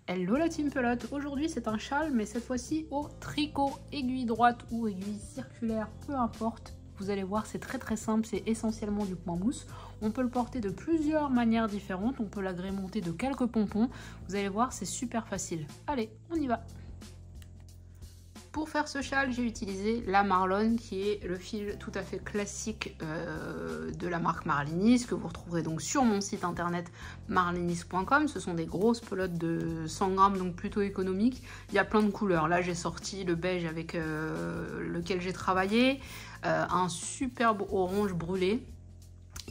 Hello la team pelote, aujourd'hui c'est un châle mais cette fois-ci au tricot, aiguille droite ou aiguille circulaire, peu importe. Vous allez voir, c'est très simple, c'est essentiellement du point mousse. On peut le porter de plusieurs manières différentes, on peut l'agrémenter de quelques pompons. Vous allez voir, c'est super facile. Allez, on y va. Pour faire ce châle, j'ai utilisé la Marlon, qui est le fil tout à fait classique de la marque Marlinis, que vous retrouverez donc sur mon site internet marlinis.com. Ce sont des grosses pelotes de 100 grammes, donc plutôt économiques. Il y a plein de couleurs. Là, j'ai sorti le beige avec lequel j'ai travaillé, un superbe orange brûlé.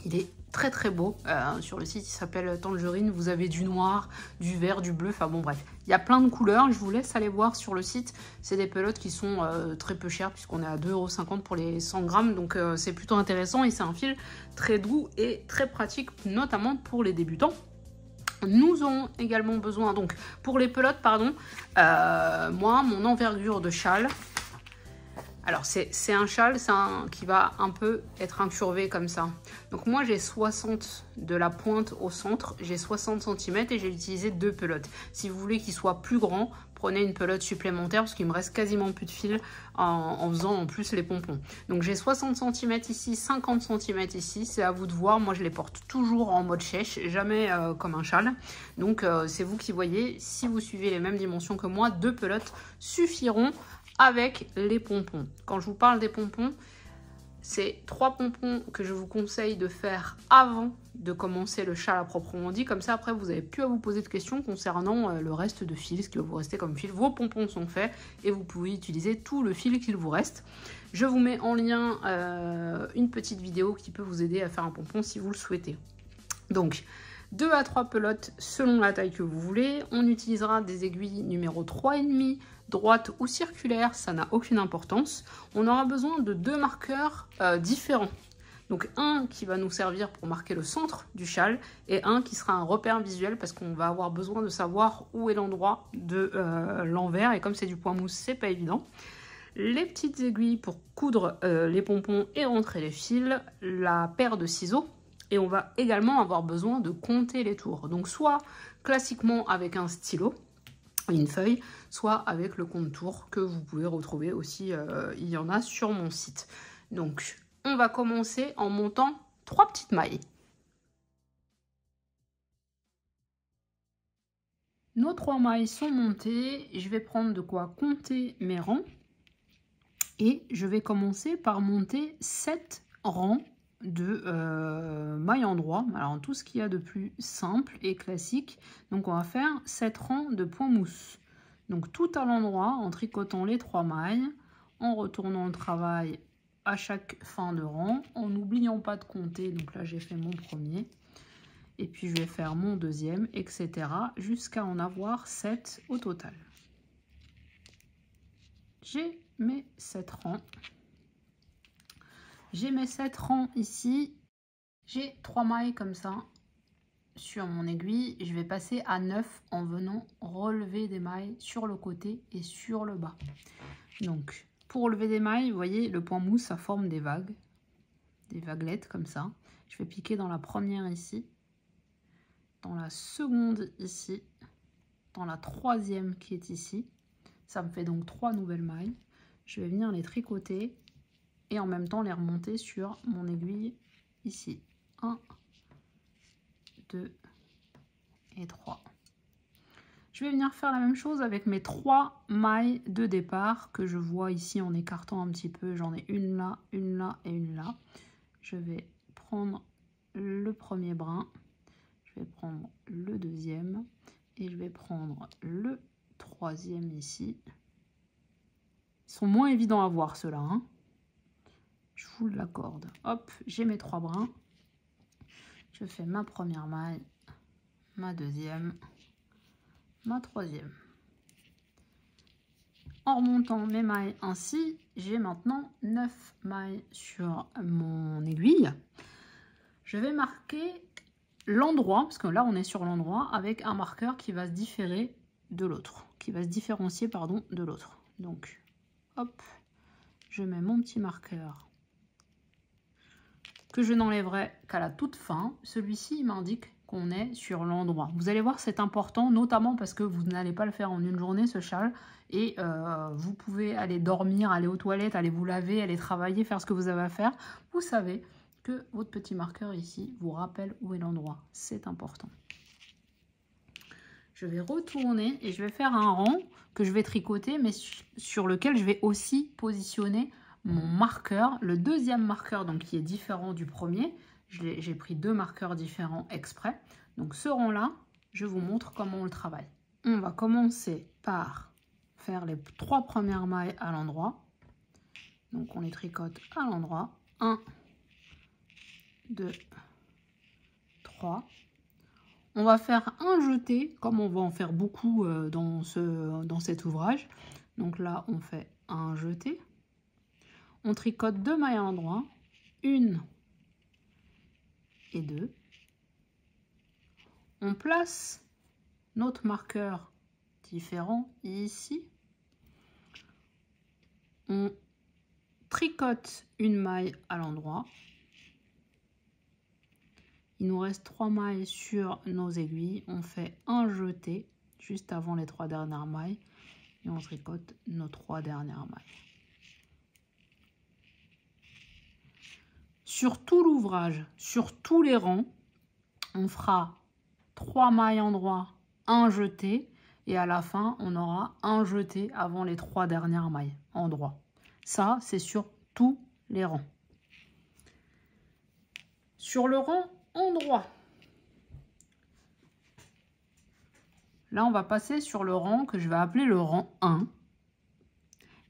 Il est très beau. Sur le site, il s'appelle Tangerine. Vous avez du noir, du vert, du bleu. Enfin bon, bref, il y a plein de couleurs. Je vous laisse aller voir sur le site. C'est des pelotes qui sont très peu chères puisqu'on est à 2,50 € pour les 100 grammes. Donc c'est plutôt intéressant et c'est un fil très doux et très pratique, notamment pour les débutants. Nous aurons également besoin, donc pour les pelotes, pardon, moi, mon envergure de châle. Alors c'est un châle qui va un peu être incurvé comme ça. Donc moi j'ai 60 de la pointe au centre, j'ai 60 cm et j'ai utilisé 2 pelotes. Si vous voulez qu'il soit plus grand, prenez une pelote supplémentaire parce qu'il me reste quasiment plus de fil en faisant en plus les pompons. Donc j'ai 60 cm ici, 50 cm ici, c'est à vous de voir. Moi je les porte toujours en mode chèche, jamais comme un châle. Donc c'est vous qui voyez, si vous suivez les mêmes dimensions que moi, 2 pelotes suffiront avec les pompons. Quand je vous parle des pompons, c'est 3 pompons que je vous conseille de faire avant de commencer le châle à proprement dit. Comme ça, après, vous n'avez plus à vous poser de questions concernant le reste de fil, ce qui va vous rester comme fil. Vos pompons sont faits et vous pouvez utiliser tout le fil qu'il vous reste. Je vous mets en lien une petite vidéo qui peut vous aider à faire un pompon si vous le souhaitez. Donc, 2 à 3 pelotes selon la taille que vous voulez. On utilisera des aiguilles numéro 3,5, droite ou circulaire, ça n'a aucune importance. On aura besoin de 2 marqueurs différents. Donc un qui va nous servir pour marquer le centre du châle et un qui sera un repère visuel parce qu'on va avoir besoin de savoir où est l'endroit de l'envers. Et comme c'est du point mousse, c'est pas évident. Les petites aiguilles pour coudre les pompons et rentrer les fils, la paire de ciseaux. Et on va également avoir besoin de compter les tours. Donc soit classiquement avec un stylo, une feuille, soit avec le compte-tours que vous pouvez retrouver aussi, il y en a sur mon site. Donc on va commencer en montant 3 petites mailles. Nos 3 mailles sont montées, je vais prendre de quoi compter mes rangs et je vais commencer par monter 7 rangs de mailles en droit, alors tout ce qu'il y a de plus simple et classique. Donc on va faire 7 rangs de point mousse, donc tout à l'endroit en tricotant les 3 mailles, en retournant au travail à chaque fin de rang, en n'oubliant pas de compter. Donc là j'ai fait mon premier et puis je vais faire mon deuxième, etc. jusqu'à en avoir 7 au total. J'ai mes 7 rangs. J'ai mes 7 rangs ici, j'ai 3 mailles comme ça sur mon aiguille. Je vais passer à 9 en venant relever des mailles sur le côté et sur le bas. Donc pour relever des mailles, vous voyez le point mousse, ça forme des vagues, des vaguelettes comme ça. Je vais piquer dans la première ici, dans la seconde ici, dans la troisième qui est ici. Ça me fait donc 3 nouvelles mailles. Je vais venir les tricoter et en même temps les remonter sur mon aiguille ici. 1, 2 et 3. Je vais venir faire la même chose avec mes 3 mailles de départ que je vois ici en écartant un petit peu. J'en ai une là et une là. Je vais prendre le premier brin, je vais prendre le deuxième et je vais prendre le troisième ici. Ils sont moins évidents à voir ceux-là, hein. Je vous l'accorde. Hop, j'ai mes 3 brins. Je fais ma première maille, ma deuxième, ma troisième. En remontant mes mailles ainsi, j'ai maintenant 9 mailles sur mon aiguille. Je vais marquer l'endroit, parce que là on est sur l'endroit, avec un marqueur qui va se différer de l'autre, qui va se différencier, pardon, de l'autre. Donc, hop, je mets mon petit marqueur que je n'enlèverai qu'à la toute fin. Celui-ci m'indique qu'on est sur l'endroit. Vous allez voir, c'est important, notamment parce que vous n'allez pas le faire en une journée, ce châle. Et vous pouvez aller dormir, aller aux toilettes, aller vous laver, aller travailler, faire ce que vous avez à faire. Vous savez que votre petit marqueur ici vous rappelle où est l'endroit. C'est important. Je vais retourner et je vais faire un rang que je vais tricoter, mais sur lequel je vais aussi positionner mon marqueur. Le deuxième marqueur, donc, qui est différent du premier. J'ai pris 2 marqueurs différents exprès. Donc ce rang-là, je vous montre comment on le travaille. On va commencer par faire les 3 premières mailles à l'endroit. Donc on les tricote à l'endroit. 1, 2, 3. On va faire un jeté, comme on va en faire beaucoup dans cet ouvrage. Donc là, on fait un jeté. On tricote 2 mailles à l'endroit. 1 et 2. On place notre marqueur différent ici. On tricote une maille à l'endroit. Il nous reste 3 mailles sur nos aiguilles. On fait un jeté juste avant les 3 dernières mailles. Et on tricote nos 3 dernières mailles. Sur tout l'ouvrage, sur tous les rangs, on fera 3 mailles endroit, un jeté. Et à la fin, on aura un jeté avant les 3 dernières mailles endroit. Ça, c'est sur tous les rangs. Sur le rang endroit, là, on va passer sur le rang que je vais appeler le rang 1.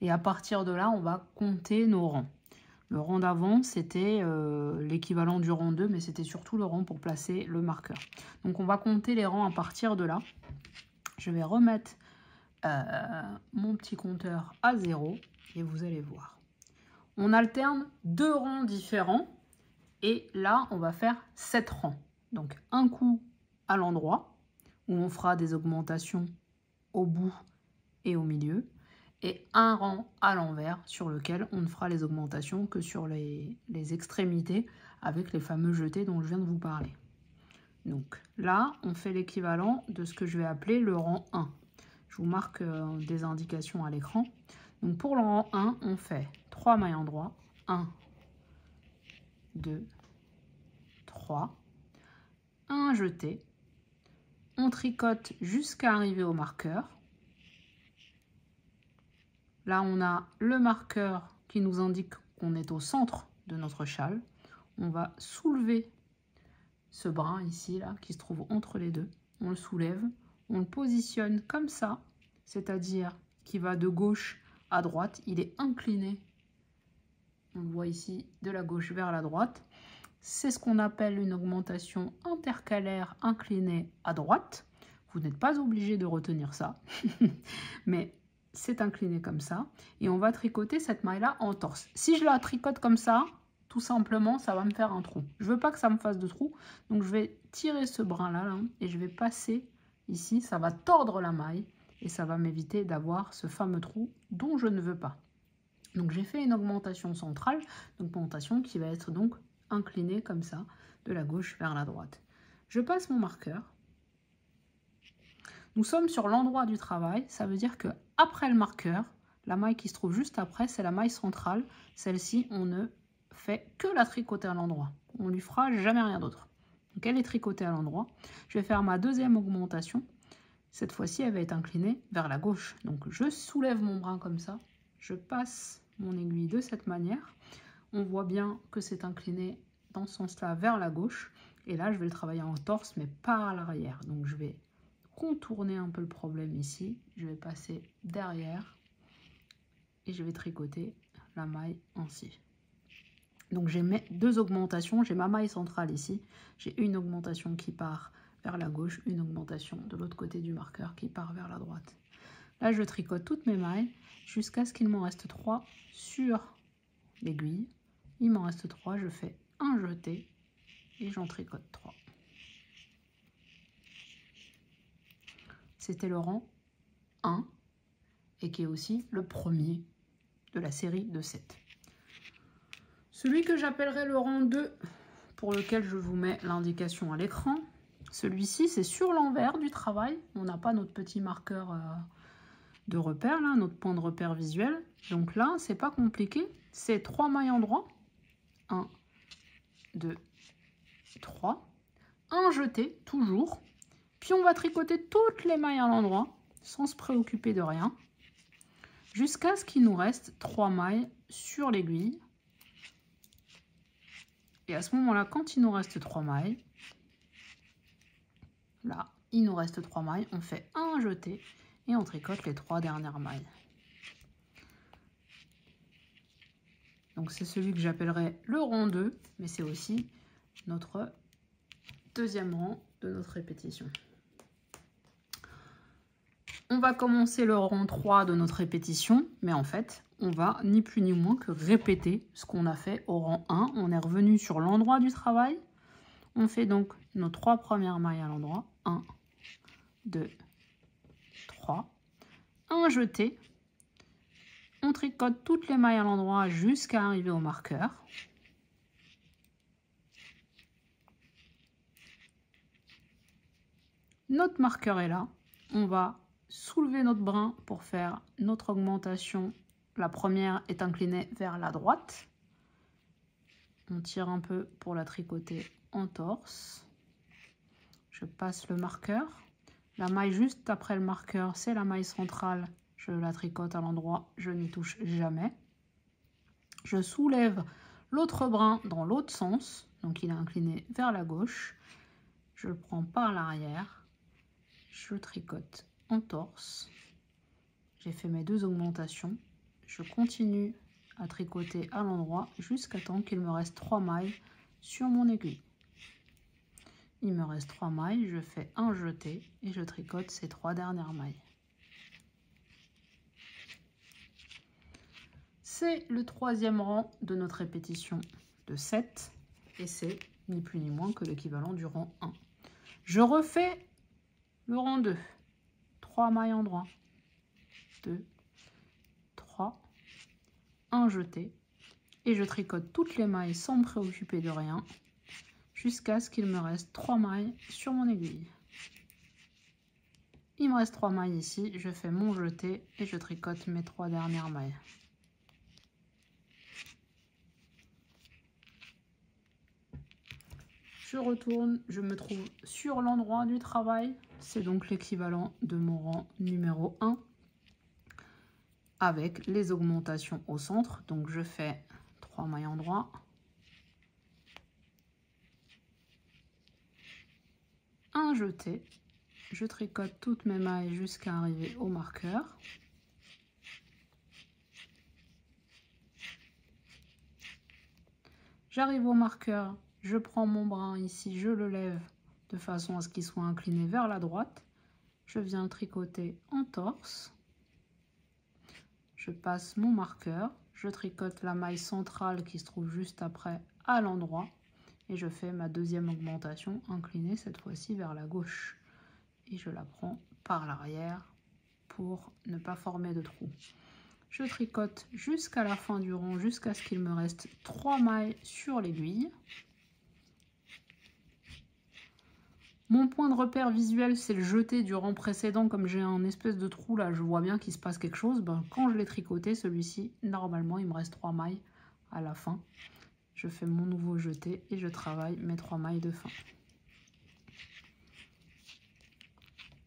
Et à partir de là, on va compter nos rangs. Le rang d'avant, c'était l'équivalent du rang 2, mais c'était surtout le rang pour placer le marqueur. Donc, on va compter les rangs à partir de là. Je vais remettre mon petit compteur à 0 et vous allez voir. On alterne 2 rangs différents et là, on va faire 7 rangs. Donc, un coup à l'endroit où on fera des augmentations au bout et au milieu. Et un rang à l'envers sur lequel on ne fera les augmentations que sur les extrémités avec les fameux jetés dont je viens de vous parler. Donc là, on fait l'équivalent de ce que je vais appeler le rang 1. Je vous marque des indications à l'écran. Donc pour le rang 1, on fait 3 mailles endroit. 1, 2, 3. Un jeté. On tricote jusqu'à arriver au marqueur. Là, on a le marqueur qui nous indique qu'on est au centre de notre châle. On va soulever ce brin ici, là, qui se trouve entre les deux. On le soulève, on le positionne comme ça, c'est-à-dire qu'il va de gauche à droite. Il est incliné, on le voit ici, de la gauche vers la droite. C'est ce qu'on appelle une augmentation intercalaire inclinée à droite. Vous n'êtes pas obligé de retenir ça, mais c'est incliné comme ça. Et on va tricoter cette maille-là en torse. Si je la tricote comme ça, tout simplement, ça va me faire un trou. Je veux pas que ça me fasse de trou, donc je vais tirer ce brin-là là, et je vais passer ici. Ça va tordre la maille et ça va m'éviter d'avoir ce fameux trou dont je ne veux pas. Donc j'ai fait une augmentation centrale, une augmentation qui va être donc inclinée comme ça, de la gauche vers la droite. Je passe mon marqueur. Nous sommes sur l'endroit du travail, ça veut dire que après le marqueur, la maille qui se trouve juste après, c'est la maille centrale. Celle-ci, on ne fait que la tricoter à l'endroit. On lui fera jamais rien d'autre. Donc elle est tricotée à l'endroit. Je vais faire ma deuxième augmentation. Cette fois-ci, elle va être inclinée vers la gauche. Donc je soulève mon brin comme ça. Je passe mon aiguille de cette manière. On voit bien que c'est incliné dans ce sens-là vers la gauche. Et là, je vais le travailler en torse, mais pas à l'arrière. Donc je vais contourner un peu le problème ici. Je vais passer derrière et je vais tricoter la maille ainsi. Donc j'ai mes 2 augmentations. J'ai ma maille centrale ici. J'ai une augmentation qui part vers la gauche, une augmentation de l'autre côté du marqueur qui part vers la droite. Là, je tricote toutes mes mailles jusqu'à ce qu'il m'en reste 3 sur l'aiguille. Il m'en reste 3. Je fais un jeté et j'en tricote 3. C'était le rang 1 et qui est aussi le premier de la série de 7. Celui que j'appellerai le rang 2, pour lequel je vous mets l'indication à l'écran, Celui-ci, c'est sur l'envers du travail. On n'a pas notre petit marqueur de repère, là, notre point de repère visuel. Donc là, c'est pas compliqué. C'est 3 mailles en droit. 1, 2, 3. Un jeté, toujours. Puis on va tricoter toutes les mailles à l'endroit, sans se préoccuper de rien, jusqu'à ce qu'il nous reste 3 mailles sur l'aiguille. Et à ce moment-là, quand il nous reste 3 mailles, là, il nous reste 3 mailles, on fait un jeté et on tricote les 3 dernières mailles. Donc c'est celui que j'appellerai le rang 2, mais c'est aussi notre deuxième rang de notre répétition. On va commencer le rang 3 de notre répétition, mais en fait, on va ni plus ni moins que répéter ce qu'on a fait au rang 1. On est revenu sur l'endroit du travail. On fait donc nos 3 premières mailles à l'endroit. 1, 2, 3. Un jeté. On tricote toutes les mailles à l'endroit jusqu'à arriver au marqueur. Notre marqueur est là. On va soulever notre brin pour faire notre augmentation. La première est inclinée vers la droite. On tire un peu pour la tricoter en torse. Je passe le marqueur. La maille juste après le marqueur, c'est la maille centrale. Je la tricote à l'endroit, je n'y touche jamais. Je soulève l'autre brin dans l'autre sens, donc il est incliné vers la gauche. Je le prends par l'arrière. Je tricote en torse. J'ai fait mes 2 augmentations. Je continue à tricoter à l'endroit jusqu'à temps qu'il me reste 3 mailles sur mon aiguille. Il me reste 3 mailles, je fais un jeté et je tricote ces 3 dernières mailles. C'est le 3e rang de notre répétition de 7 et c'est ni plus ni moins que l'équivalent du rang 1. Je refais le rang 2. 3 mailles en droit. 2, 3, un jeté. Et je tricote toutes les mailles sans me préoccuper de rien jusqu'à ce qu'il me reste 3 mailles sur mon aiguille. Il me reste 3 mailles ici. Je fais mon jeté et je tricote mes 3 dernières mailles. Je retourne, je me trouve sur l'endroit du travail. C'est donc l'équivalent de mon rang numéro 1 avec les augmentations au centre. Donc je fais 3 mailles en droit. Un jeté. Je tricote toutes mes mailles jusqu'à arriver au marqueur. J'arrive au marqueur. Je prends mon brin ici, je le lève de façon à ce qu'il soit incliné vers la droite. Je viens tricoter en torse. Je passe mon marqueur. Je tricote la maille centrale qui se trouve juste après à l'endroit. Et je fais ma 2e augmentation inclinée cette fois-ci vers la gauche. Et je la prends par l'arrière pour ne pas former de trou. Je tricote jusqu'à la fin du rang, jusqu'à ce qu'il me reste 3 mailles sur l'aiguille. Mon point de repère visuel, c'est le jeté du rang précédent. Comme j'ai un espèce de trou là, je vois bien qu'il se passe quelque chose. Ben, quand je l'ai tricoté, celui-ci, normalement, il me reste 3 mailles à la fin. Je fais mon nouveau jeté et je travaille mes 3 mailles de fin.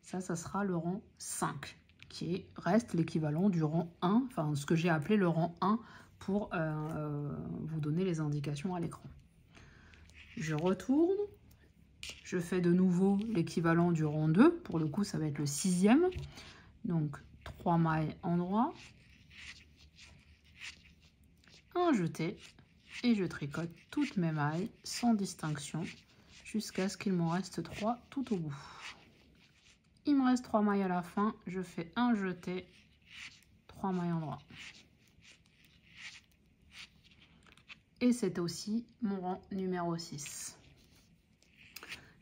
Ça sera le rang 5, qui reste l'équivalent du rang 1, enfin ce que j'ai appelé le rang 1 pour vous donner les indications à l'écran. Je retourne. Je fais de nouveau l'équivalent du rang 2. Pour le coup, ça va être le 6e. Donc, 3 mailles en droit. Un jeté. Et je tricote toutes mes mailles sans distinction jusqu'à ce qu'il m'en reste 3 tout au bout. Il me reste 3 mailles à la fin. Je fais un jeté. 3 mailles en droit. Et c'est aussi mon rang numéro 6.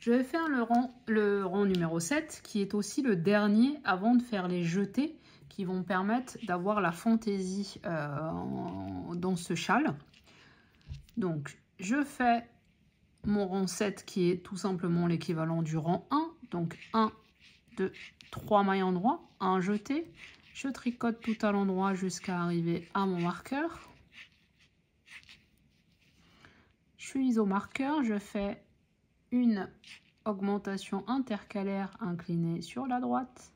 Je vais faire le rang numéro 7, qui est aussi le dernier avant de faire les jetés qui vont permettre d'avoir la fantaisie dans ce châle. Donc, je fais mon rang 7 qui est tout simplement l'équivalent du rang 1. Donc 1, 2, 3 mailles endroit, un jeté. Je tricote tout à l'endroit jusqu'à arriver à mon marqueur. Je suis au marqueur, je fais une augmentation intercalaire inclinée sur la droite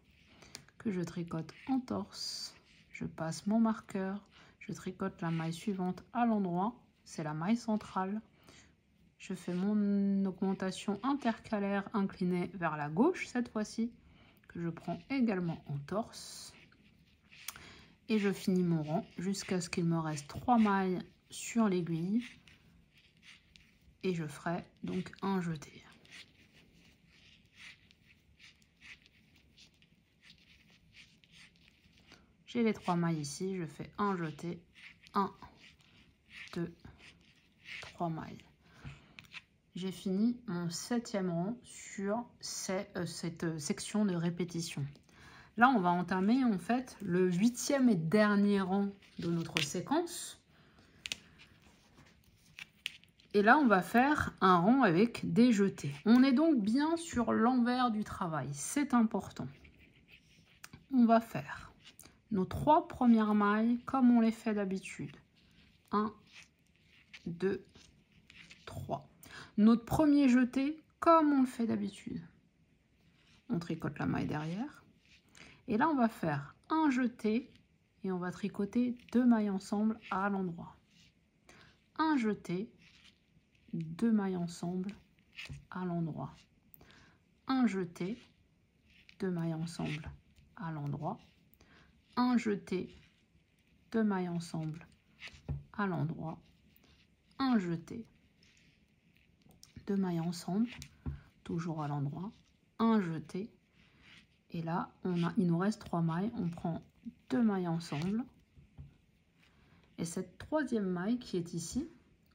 que je tricote en torse. Je passe mon marqueur, je tricote la maille suivante à l'endroit, c'est la maille centrale. Je fais mon augmentation intercalaire inclinée vers la gauche cette fois-ci, que je prends également en torse. Et je finis mon rang jusqu'à ce qu'il me reste 3 mailles sur l'aiguille. Et je ferai donc un jeté. J'ai les 3 mailles ici, je fais un jeté, 1, 2, 3 mailles. J'ai fini mon 7e rang sur cette section de répétition. Là, on va entamer en fait le 8e et dernier rang de notre séquence. Et là, on va faire un rang avec des jetés. On est donc bien sur l'envers du travail, c'est important. On va faire nos 3 premières mailles comme on les fait d'habitude. 1, 2, 3. Notre premier jeté comme on le fait d'habitude. On tricote la maille derrière. Et là, on va faire un jeté et on va tricoter 2 mailles ensemble à l'endroit. Un jeté, 2 mailles ensemble à l'endroit. Un jeté, 2 mailles ensemble à l'endroit. Un jeté, 2 mailles ensemble à l'endroit. Un jeté, 2 mailles ensemble, toujours à l'endroit. Un jeté. Et là, il nous reste 3 mailles. On prend 2 mailles ensemble. Et cette 3e maille qui est ici,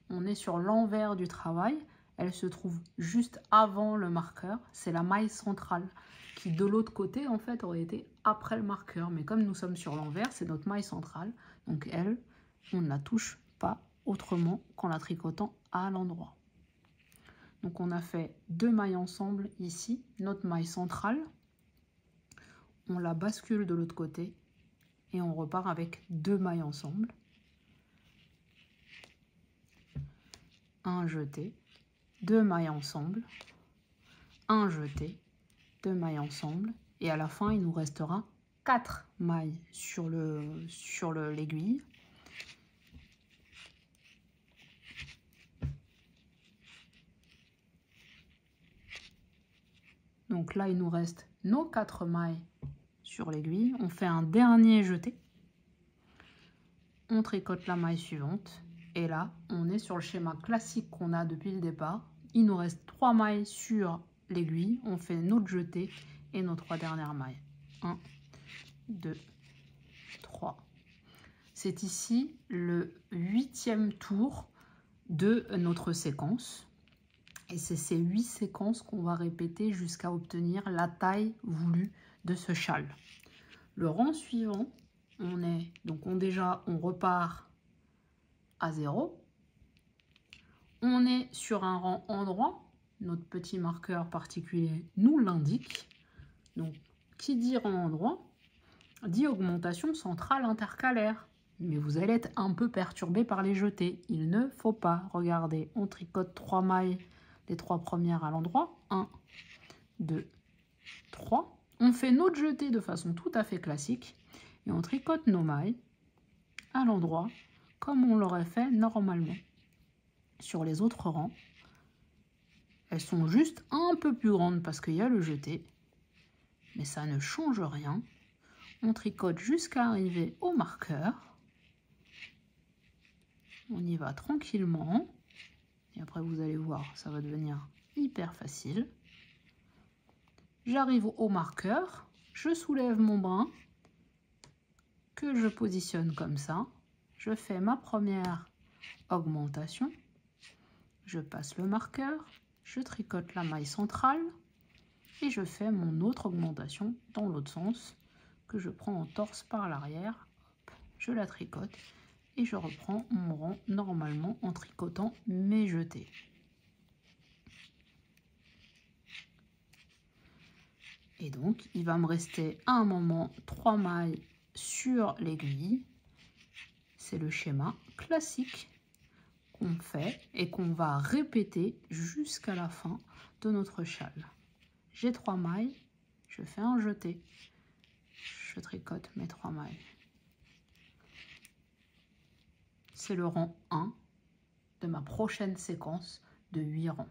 on est sur l'envers du travail. Elle se trouve juste avant le marqueur. C'est la maille centrale qui, de l'autre côté, en fait, aurait été après le marqueur. Mais comme nous sommes sur l'envers, c'est notre maille centrale. Donc elle, on ne la touche pas autrement qu'en la tricotant à l'endroit. Donc on a fait 2 mailles ensemble ici, notre maille centrale. On la bascule de l'autre côté et on repart avec 2 mailles ensemble. Un jeté, 2 mailles ensemble, un jeté, 2 mailles ensemble. Et à la fin, il nous restera 4 mailles sur l'aiguille. Donc là, il nous reste nos 4 mailles sur l'aiguille. On fait un dernier jeté. On tricote la maille suivante. Et là, on est sur le schéma classique qu'on a depuis le départ. Il nous reste 3 mailles sur l'aiguille. On fait notre jeté et nos 3 dernières mailles. 1, 2, 3. C'est ici le 8e tour de notre séquence. Et c'est ces 8 séquences qu'on va répéter jusqu'à obtenir la taille voulue de ce châle. Le rang suivant, on repart à 0. On est sur un rang endroit. Notre petit marqueur particulier nous l'indique. Donc, qui dit rang endroit, dit augmentation centrale intercalaire. Mais vous allez être un peu perturbé par les jetés. Il ne faut pas. Regardez, on tricote 3 mailles, les 3 premières à l'endroit. 1, 2, 3. On fait notre jeté de façon tout à fait classique. Et on tricote nos mailles à l'endroit comme on l'aurait fait normalement. Sur les autres rangs, elles sont juste un peu plus grandes parce qu'il y a le jeté. Mais ça ne change rien. On tricote jusqu'à arriver au marqueur. On y va tranquillement. Et après, vous allez voir, ça va devenir hyper facile. J'arrive au marqueur. Je soulève mon brin que je positionne comme ça. Je fais ma première augmentation. Je passe le marqueur. Je tricote la maille centrale. Et je fais mon autre augmentation dans l'autre sens que je prends en torse par l'arrière. Je la tricote et je reprends mon rang normalement en tricotant mes jetés. Et donc, il va me rester à un moment 3 mailles sur l'aiguille. C'est le schéma classique qu'on fait et qu'on va répéter jusqu'à la fin de notre châle. J'ai 3 mailles, je fais un jeté. Je tricote mes 3 mailles. C'est le rang 1 de ma prochaine séquence de 8 rangs.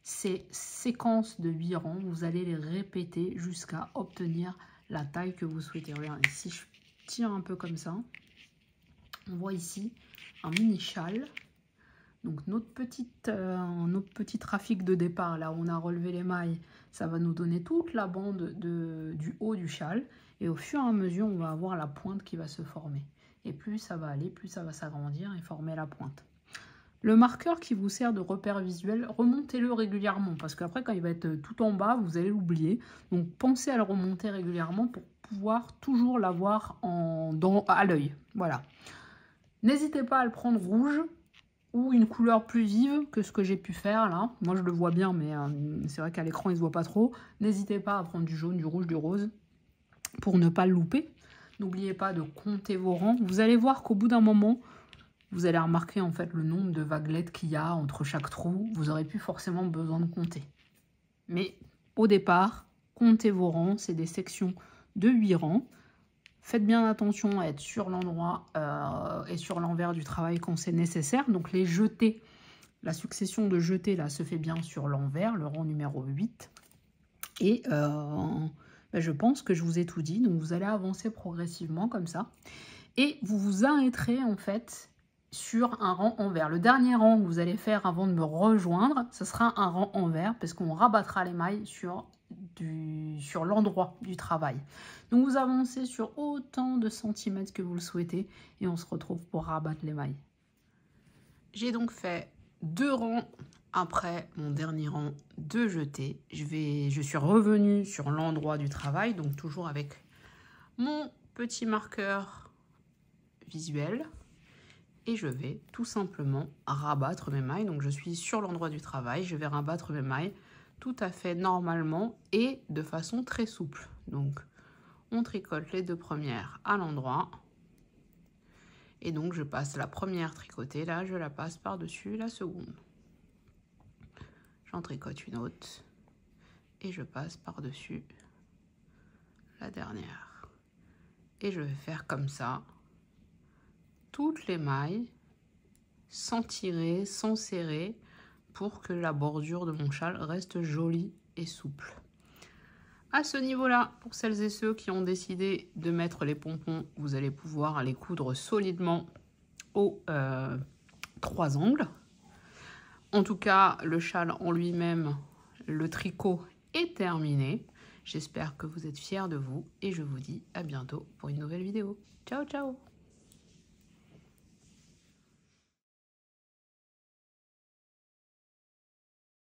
Ces séquences de 8 rangs, vous allez les répéter jusqu'à obtenir la taille que vous souhaitez. Regardez, si je tire un peu comme ça, on voit ici un mini châle. Donc notre petit trafic de départ, là où on a relevé les mailles, ça va nous donner toute la bande du haut du châle. Et au fur et à mesure, on va avoir la pointe qui va se former. Et plus ça va aller, plus ça va s'agrandir et former la pointe. Le marqueur qui vous sert de repère visuel, remontez-le régulièrement. Parce qu'après, quand il va être tout en bas, vous allez l'oublier. Donc pensez à le remonter régulièrement pour pouvoir toujours l'avoir à l'œil. Voilà. N'hésitez pas à le prendre rouge ou une couleur plus vive que ce que j'ai pu faire là. Moi je le vois bien, mais c'est vrai qu'à l'écran il ne se voit pas trop. N'hésitez pas à prendre du jaune, du rouge, du rose pour ne pas le louper. N'oubliez pas de compter vos rangs. Vous allez voir qu'au bout d'un moment, vous allez remarquer en fait le nombre de vaguelettes qu'il y a entre chaque trou. Vous n'aurez plus forcément besoin de compter. Mais au départ, comptez vos rangs. C'est des sections de 8 rangs. Faites bien attention à être sur l'endroit et sur l'envers du travail quand c'est nécessaire. Donc les jetés, la succession de jetés là se fait bien sur l'envers, le rang numéro 8. Et je pense que je vous ai tout dit. Donc vous allez avancer progressivement comme ça. Et vous vous arrêterez en fait sur un rang envers. Le dernier rang que vous allez faire avant de me rejoindre, ce sera un rang envers parce qu'on rabattra les mailles sur l'endroit du travail. Donc vous avancez sur autant de centimètres que vous le souhaitez et on se retrouve pour rabattre les mailles. J'ai donc fait 2 rangs après mon dernier rang de jeté. Je suis revenue sur l'endroit du travail, donc toujours avec mon petit marqueur visuel. Et je vais tout simplement rabattre mes mailles. Donc je suis sur l'endroit du travail, je vais rabattre mes mailles tout à fait normalement et de façon très souple. Donc on tricote les 2 premières à l'endroit. Et donc je passe la première tricotée, là je la passe par-dessus la seconde. J'en tricote une autre et je passe par-dessus la dernière. Et je vais faire comme ça toutes les mailles sans tirer, sans serrer, pour que la bordure de mon châle reste jolie et souple. À ce niveau-là, pour celles et ceux qui ont décidé de mettre les pompons, vous allez pouvoir les coudre solidement aux 3 angles. En tout cas, le châle en lui-même, le tricot est terminé. J'espère que vous êtes fiers de vous et je vous dis à bientôt pour une nouvelle vidéo. Ciao, ciao!